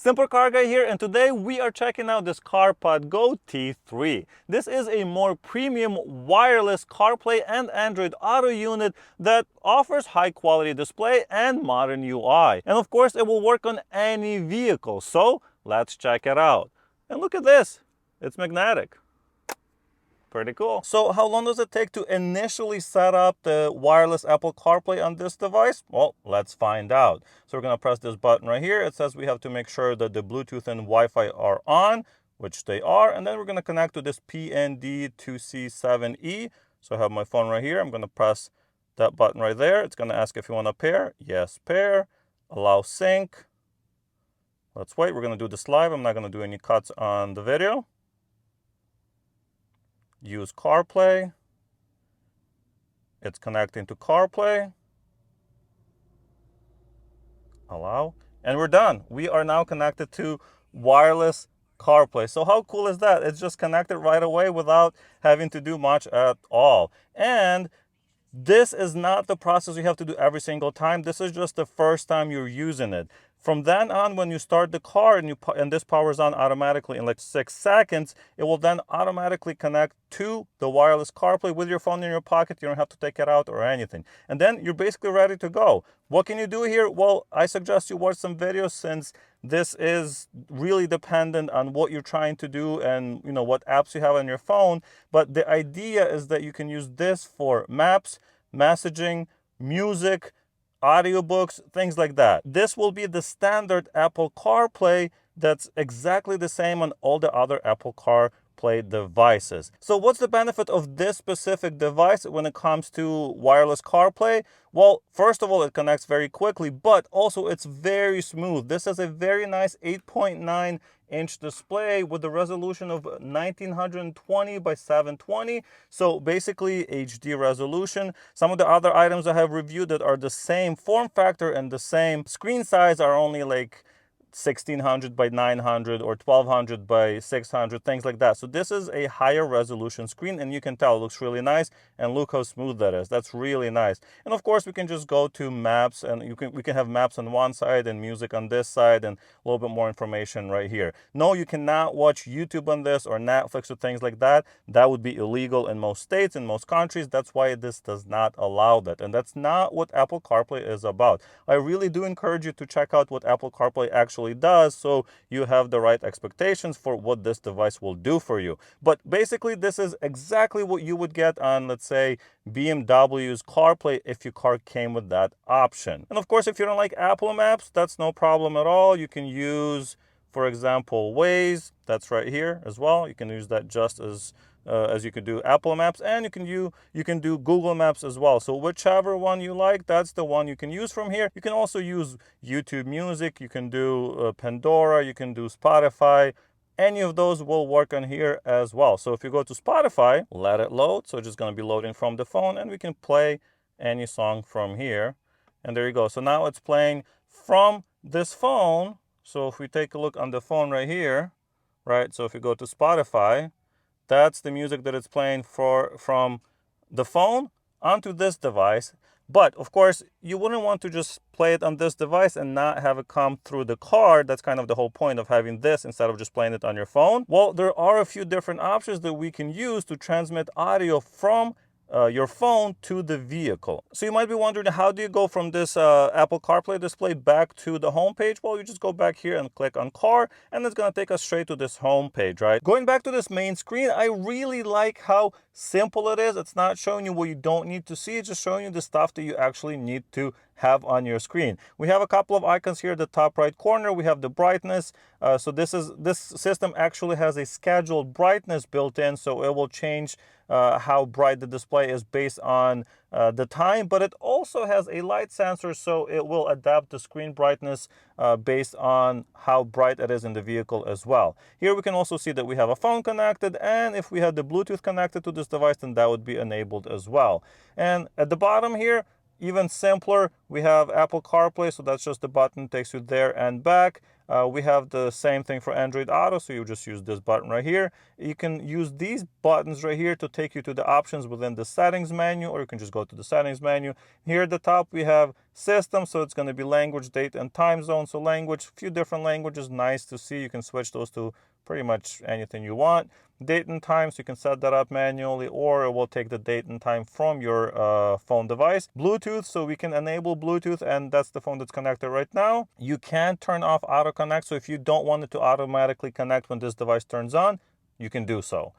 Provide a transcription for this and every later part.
Simple Car Guy here, and today we are checking out this CarPodGo T3. This is a more premium wireless CarPlay and Android Auto unit that offers high quality display and modern UI. And of course, it will work on any vehicle. So let's check it out. And look at this, it's magnetic. Pretty cool. So how long does it take to initially set up the wireless Apple CarPlay on this device? Well, let's find out. So we're going to press this button right here. It says we have to make sure that the Bluetooth and Wi-Fi are on, which they are. And then we're going to connect to this PND2C7E. So I have my phone right here. I'm going to press that button right there. It's going to ask if you want to pair. Yes, pair. Allow sync. Let's wait. We're going to do this live. I'm not going to do any cuts on the video. Use CarPlay. It's connecting to CarPlay. Allow. And we're done. We are now connected to wireless CarPlay. So how cool is that? It's just connected right away without having to do much at all. And this is not the process you have to do every single time. This is just the first time you're using it. From then on, when you start the car and this powers on automatically in like 6 seconds, it will then automatically connect to the wireless CarPlay with your phone in your pocket. You don't have to take it out or anything. And then you're basically ready to go. What can you do here? Well, I suggest you watch some videos since this is really dependent on what you're trying to do and what apps you have on your phone. But the idea is that you can use this for maps, messaging, music, audiobooks, things like that. This will be the standard Apple CarPlay that's exactly the same on all the other Apple CarPlay devices. So what's the benefit of this specific device when it comes to wireless CarPlay? Well, first of all, it connects very quickly, but also it's very smooth. This is a very nice 8.9-inch display with a resolution of 1920 by 720. So basically HD resolution. Some of the other items I have reviewed that are the same form factor and the same screen size are only like 1600 by 900 or 1200 by 600, things like that. So this is a higher resolution screen, and you can tell it looks really nice, and look how smooth that is. That's really nice. And of course we can just go to maps, and we can have maps on one side and music on this side and a little bit more information right here. No, you cannot watch YouTube on this or Netflix or things like that. That would be illegal in most states, in most countries. That's why this does not allow that, and that's not what Apple CarPlay is about. I really do encourage you to check out what Apple CarPlay actually does, so you have the right expectations for what this device will do for you. But basically this is exactly what you would get on, let's say, BMW's CarPlay if your car came with that option. And of course, if you don't like Apple Maps, that's no problem at all. You can use, for example, Waze. That's right here as well. You can use that just as you could do Apple Maps, and you can do Google Maps as well. So whichever one you like, that's the one you can use from here. You can also use YouTube Music. You can do Pandora. You can do Spotify. Any of those will work on here as well. So if you go to Spotify, let it load. So it's just going to be loading from the phone, and we can play any song from here. And there you go. So now it's playing from this phone. So if we take a look on the phone right here, right? So if you go to Spotify, that's the music that it's playing from the phone onto this device. But of course, you wouldn't want to just play it on this device and not have it come through the car. That's kind of the whole point of having this instead of just playing it on your phone. Well, there are a few different options that we can use to transmit audio from your phone to the vehicle. So you might be wondering, how do you go from this Apple CarPlay display back to the home page? Well, you just go back here and click on car, and it's going to take us straight to this home page, right? Going back to this main screen, I really like how simple it is. It's not showing you what you don't need to see. It's just showing you the stuff that you actually need to have on your screen. We have a couple of icons here at the top right corner. We have the brightness. So this system actually has a scheduled brightness built in, so it will change how bright the display is based on the time, but it also has a light sensor, so it will adapt the screen brightness based on how bright it is in the vehicle as well. Here we can also see that we have a phone connected, and if we had the Bluetooth connected to this device, then that would be enabled as well. And at the bottom here, even simpler, we have Apple CarPlay, so that's just the button, takes you there and back. We have the same thing for Android Auto, so you just use this button right here. You can use these buttons right here to take you to the options within the settings menu, or you can just go to the settings menu. Here at the top, we have system. So it's going to be language, date, and time zone. So language, a few different languages, nice to see. You can switch those to pretty much anything you want. Date and time, so you can set that up manually, or it will take the date and time from your phone device. Bluetooth, so we can enable Bluetooth, and that's the phone that's connected right now. You can turn off auto connect, so if you don't want it to automatically connect when this device turns on, you can do so.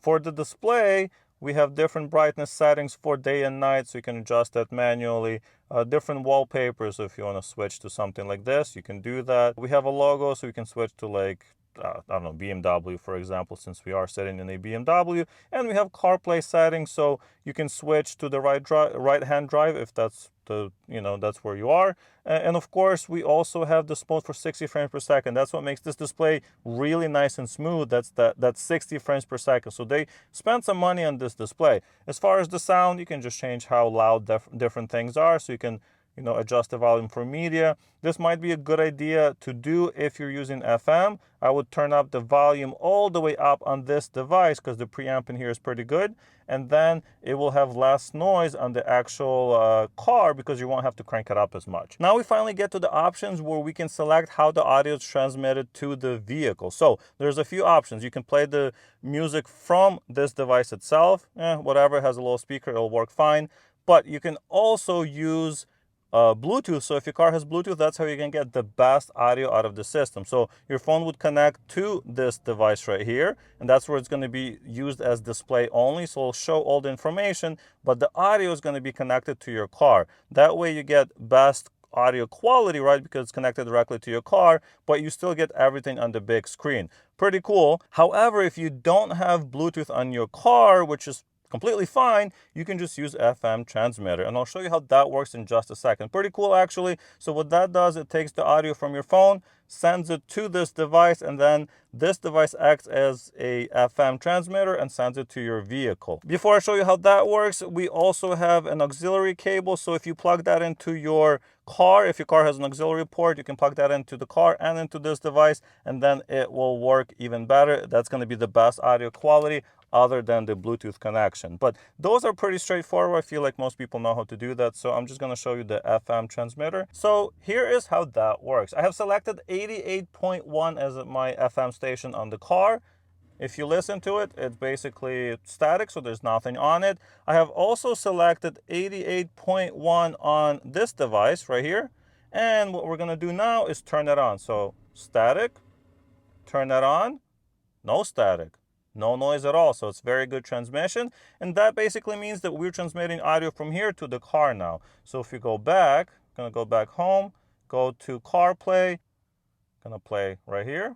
For the display, we have different brightness settings for day and night, so you can adjust that manually. Different wallpapers, so if you want to switch to something like this, you can do that. We have a logo, so you can switch to like I don't know, BMW, for example, since we are sitting in a BMW. And we have CarPlay settings, so you can switch to the right-hand drive if that's that's where you are. And of course, we also have this mode for 60 frames per second. That's what makes this display really nice and smooth. That's 60 frames per second. So they spent some money on this display. As far as the sound, you can just change how loud different things are. So you can adjust the volume for media. This might be a good idea to do if you're using FM. I would turn up the volume all the way up on this device because the preamp in here is pretty good. And then it will have less noise on the actual car because you won't have to crank it up as much. Now we finally get to the options where we can select how the audio is transmitted to the vehicle. So there's a few options. You can play the music from this device itself. Whatever, it has a little speaker, it'll work fine. But you can also use Bluetooth. So if your car has Bluetooth, that's how you can get the best audio out of the system. So your phone would connect to this device right here, and that's where it's going to be used as display only. So it'll show all the information, but the audio is going to be connected to your car. That way you get best audio quality, right? Because it's connected directly to your car, but you still get everything on the big screen. Pretty cool. However, if you don't have Bluetooth on your car, which is completely fine, you can just use FM transmitter, and I'll show you how that works in just a second. Pretty cool, actually. So what that does, it takes the audio from your phone, sends it to this device, and then this device acts as a FM transmitter and sends it to your vehicle. Before I show you how that works, we also have an auxiliary cable. So if you plug that into your car, if your car has an auxiliary port, you can plug that into the car and into this device, and then it will work even better. That's going to be the best audio quality other than the Bluetooth connection. But those are pretty straightforward. I feel like most people know how to do that. So I'm just going to show you the FM transmitter. So here is how that works. I have selected 88.1 as my FM station on the car. If you listen to it, it's basically static, so there's nothing on it. I have also selected 88.1 on this device right here. And what we're going to do now is turn it on. So static, turn that on, no static. No noise at all, so it's very good transmission. And that basically means that we're transmitting audio from here to the car now. So if you go back, gonna go back home, go to CarPlay, gonna play right here.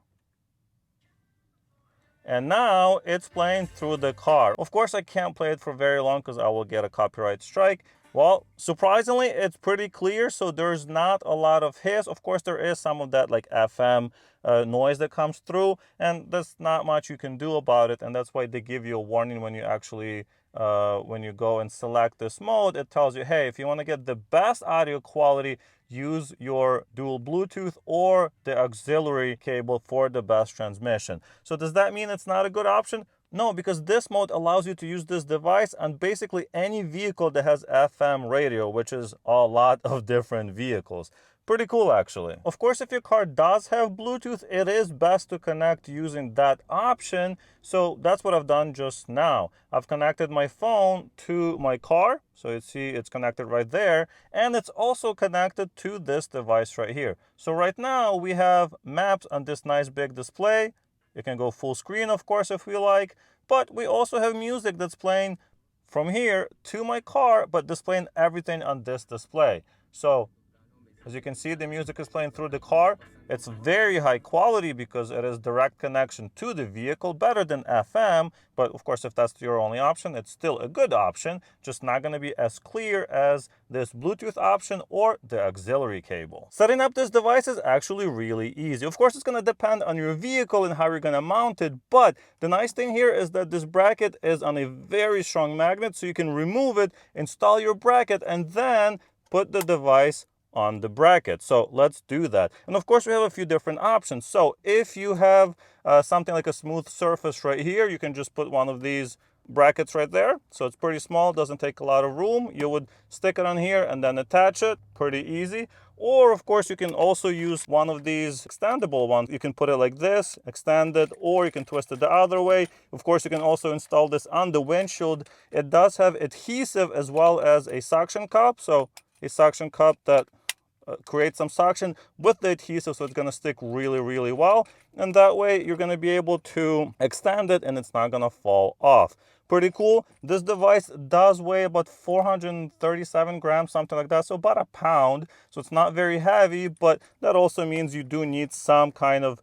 And now it's playing through the car. Of course, I can't play it for very long because I will get a copyright strike. Well, surprisingly, it's pretty clear, so there's not a lot of hiss. Of course, there is some of that like FM noise that comes through, and there's not much you can do about it, and that's why they give you a warning when you actually when you go and select this mode. It tells you, hey, if you want to get the best audio quality, use your dual Bluetooth or the auxiliary cable for the best transmission. So does that mean it's not a good option? No, because this mode allows you to use this device on basically any vehicle that has FM radio, which is a lot of different vehicles. Pretty cool, actually. Of course, if your car does have Bluetooth, it is best to connect using that option. So that's what I've done just now. I've connected my phone to my car. So you see it's connected right there. And it's also connected to this device right here. So right now we have maps on this nice big display. You can go full screen, of course, if we like. But we also have music that's playing from here to my car, but displaying everything on this display. So as you can see, the music is playing through the car. It's very high quality because it is direct connection to the vehicle, better than FM. But of course, if that's your only option, it's still a good option, just not going to be as clear as this Bluetooth option or the auxiliary cable. Setting up this device is actually really easy. Of course, it's going to depend on your vehicle and how you're going to mount it. But the nice thing here is that this bracket is on a very strong magnet, so you can remove it, install your bracket, and then put the device on the bracket. So let's do that. And of course, we have a few different options. So if you have something like a smooth surface right here, you can just put one of these brackets right there. So it's pretty small, doesn't take a lot of room. You would stick it on here and then attach it, pretty easy. Or of course you can also use one of these extendable ones. You can put it like this, extend it, or you can twist it the other way. Of course you can also install this on the windshield. It does have adhesive as well as a suction cup. So a suction cup that create some suction with the adhesive, so it's going to stick really well, and that way you're going to be able to extend it and it's not going to fall off. Pretty cool. This device does weigh about 437 grams, something like that, so about a pound. So it's not very heavy, but that also means you do need some kind of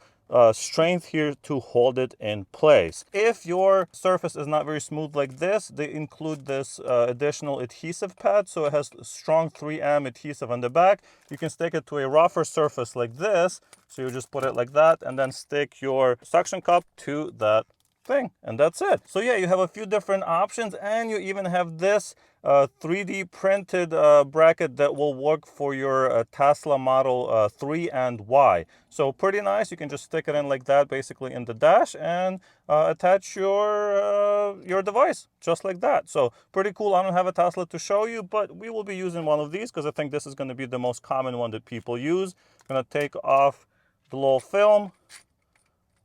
strength here to hold it in place. If your surface is not very smooth like this, they include this additional adhesive pad. So it has strong 3M adhesive on the back. You can stick it to a rougher surface like this. So you just put it like that and then stick your suction cup to that thing, and that's it. So yeah, you have a few different options, and you even have this 3D printed bracket that will work for your Tesla Model 3 and Y. So pretty nice. You can just stick it in like that, basically in the dash, and attach your device just like that. So pretty cool. I don't have a Tesla to show you, but we will be using one of these because I think this is going to be the most common one that people use. I'm going to take off the little film,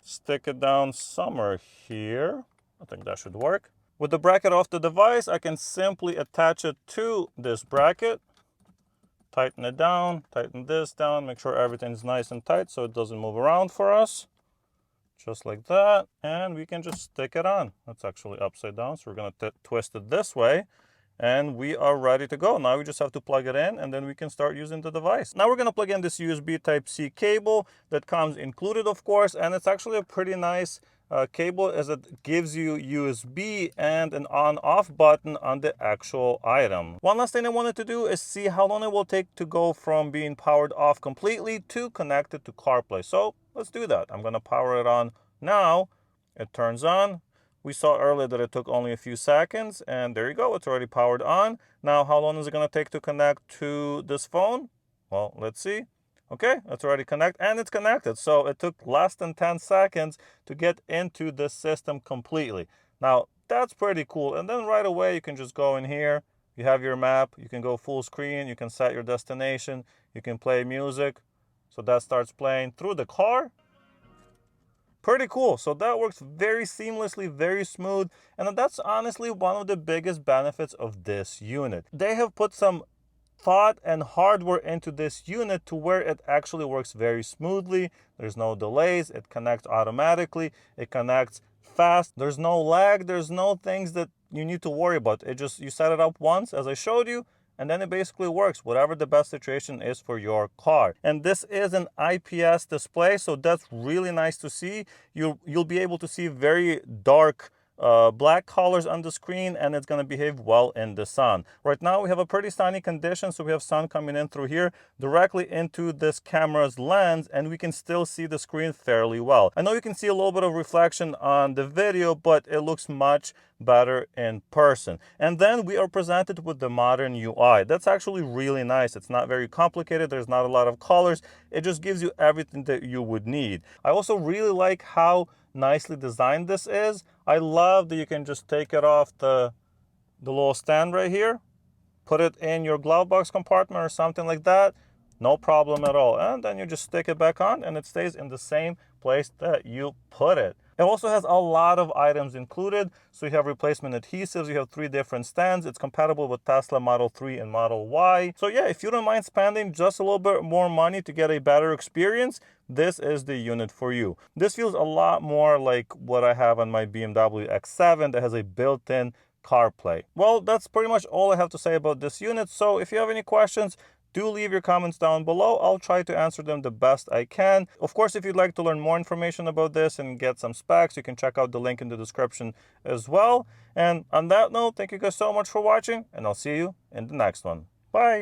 stick it down somewhere here. I think that should work. With the bracket off the device, I can simply attach it to this bracket, tighten it down, tighten this down, make sure everything's nice and tight so it doesn't move around for us. Just like that, and we can just stick it on. That's actually upside down, so we're going to twist it this way, and we are ready to go. Now we just have to plug it in, and then we can start using the device. Now we're going to plug in this USB Type-C cable that comes included, of course, and it's actually a pretty nice cable, as it gives you USB and an on-off button on the actual item. One last thing I wanted to do is see how long it will take to go from being powered off completely to connected to CarPlay. So let's do that. I'm going to power it on now. It turns on. We saw earlier that it took only a few seconds, and there you go, it's already powered on. Now, how long is it going to take to connect to this phone? Well, let's see. Okay, it's already connected, and it's connected. So it took less than 10 seconds to get into the system completely. Now, that's pretty cool. And then right away, you can just go in here. You have your map. You can go full screen. You can set your destination. You can play music. So that starts playing through the car. Pretty cool. So that works very seamlessly, very smooth. And that's honestly one of the biggest benefits of this unit. They have put some thought and hardware into this unit to where it actually works very smoothly. There's no delays. It connects automatically. It connects fast. There's no lag. There's no things that you need to worry about. It just, you set it up once, as I showed you, and then it basically works, whatever the best situation is for your car. And this is an IPS display, so that's really nice to see. You'll be able to see very dark black colors on the screen, and it's going to behave well in the sun. Right now we have a pretty sunny condition, so we have sun coming in through here directly into this camera's lens, and we can still see the screen fairly well. I know you can see a little bit of reflection on the video, but it looks much better in person. And then we are presented with the modern UI. That's actually really nice. It's not very complicated. There's not a lot of colors. It just gives you everything that you would need. I also really like how nicely designed this is. I love that you can just take it off the little stand right here, put it in your glove box compartment or something like that, no problem at all. And then you just stick it back on and it stays in the same place that you put it. It also has a lot of items included. So you have replacement adhesives, you have 3 different stands. It's compatible with Tesla Model 3 and Model Y. So yeah, if you don't mind spending just a little bit more money to get a better experience, this is the unit for you. This feels a lot more like what I have on my BMW X7 that has a built-in CarPlay. Well, that's pretty much all I have to say about this unit. So if you have any questions, do leave your comments down below. I'll try to answer them the best I can. Of course, if you'd like to learn more information about this and get some specs, you can check out the link in the description as well. And on that note, thank you guys so much for watching, and I'll see you in the next one. Bye.